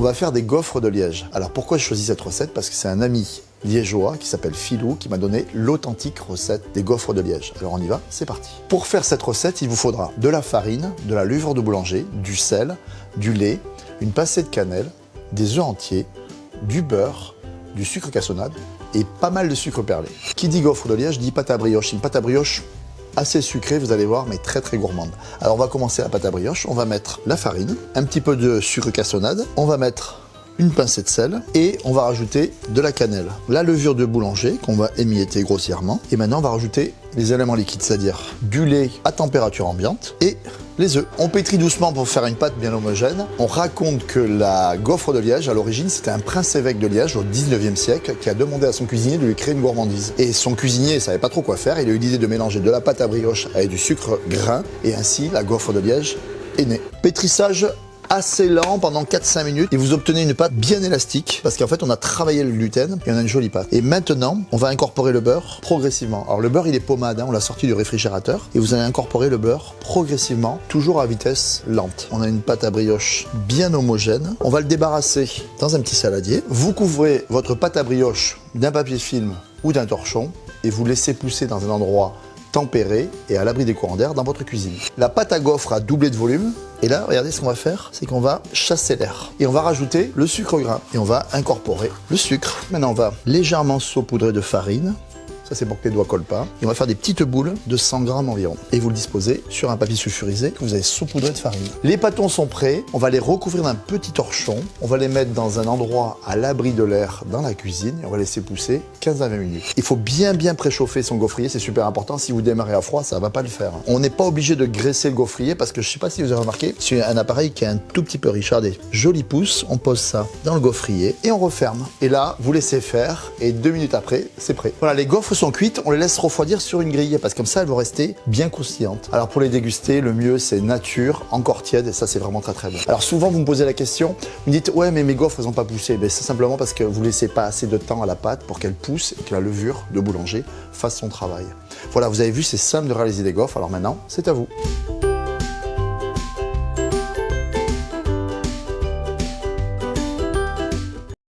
on va faire des gaufres de Liège. Alors pourquoi je choisis cette recette? Parce que c'est un ami liégeois qui s'appelle Philou qui m'a donné l'authentique recette des gaufres de Liège. Alors on y va, c'est parti. Pour faire cette recette, il vous faudra de la farine, de la levure de boulanger, du sel, du lait, une pincée de cannelle, des œufs entiers, du beurre, du sucre cassonade et pas mal de sucre perlé. Qui dit gaufre de Liège dit pâte à brioche. Une pâte à brioche assez sucrée, vous allez voir, mais très très gourmande. Alors on va commencer la pâte à brioche, on va mettre la farine, un petit peu de sucre cassonade, on va mettre une pincée de sel et on va rajouter de la cannelle, la levure de boulanger qu'on va émietter grossièrement et maintenant on va rajouter les éléments liquides, c'est-à-dire du lait à température ambiante et les œufs. On pétrit doucement pour faire une pâte bien homogène. On raconte que la gaufre de Liège, à l'origine, c'était un prince évêque de Liège au 19e siècle qui a demandé à son cuisinier de lui créer une gourmandise. Et son cuisinier ne savait pas trop quoi faire, il a eu l'idée de mélanger de la pâte à brioche avec du sucre grain et ainsi la gaufre de Liège est née. Pétrissage assez lent pendant 4-5 minutes et vous obtenez une pâte bien élastique parce qu'en fait on a travaillé le gluten et on a une jolie pâte. Et maintenant on va incorporer le beurre progressivement. Alors le beurre il est pommade, on l'a sorti du réfrigérateur et vous allez incorporer le beurre progressivement, toujours à vitesse lente. On a une pâte à brioche bien homogène. On va le débarrasser dans un petit saladier. Vous couvrez votre pâte à brioche d'un papier film ou d'un torchon et vous laissez pousser dans un endroit tempéré et à l'abri des courants d'air dans votre cuisine. La pâte à gaufre a doublé de volume et là, regardez ce qu'on va faire, c'est qu'on va chasser l'air et on va rajouter le sucre gras et on va incorporer le sucre. Maintenant, on va légèrement saupoudrer de farine. Ça, c'est pour que les doigts collent pas. Et on va faire des petites boules de 100 grammes environ. Et vous le disposez sur un papier sulfurisé que vous avez saupoudré de farine. Les pâtons sont prêts. On va les recouvrir d'un petit torchon. On va les mettre dans un endroit à l'abri de l'air dans la cuisine. Et on va laisser pousser 15 à 20 minutes. Il faut bien préchauffer son gaufrier. C'est super important. Si vous démarrez à froid, ça va pas le faire. On n'est pas obligé de graisser le gaufrier parce que je sais pas si vous avez remarqué, c'est un appareil qui est un tout petit peu riche. Regardez, joli pouce. On pose ça dans le gaufrier et on referme. Et là, vous laissez faire. Et 2 minutes après, c'est prêt. Voilà, les gaufres sont cuites, on les laisse refroidir sur une grille parce que comme ça elles vont rester bien croustillantes. Alors pour les déguster, le mieux c'est nature, encore tiède et ça c'est vraiment très très bon. Alors souvent vous me posez la question, vous me dites ouais mais mes gaufres elles n'ont pas poussé. Ben, c'est simplement parce que vous laissez pas assez de temps à la pâte pour qu'elle pousse et que la levure de boulanger fasse son travail. Voilà, vous avez vu, c'est simple de réaliser des gaufres, alors maintenant c'est à vous.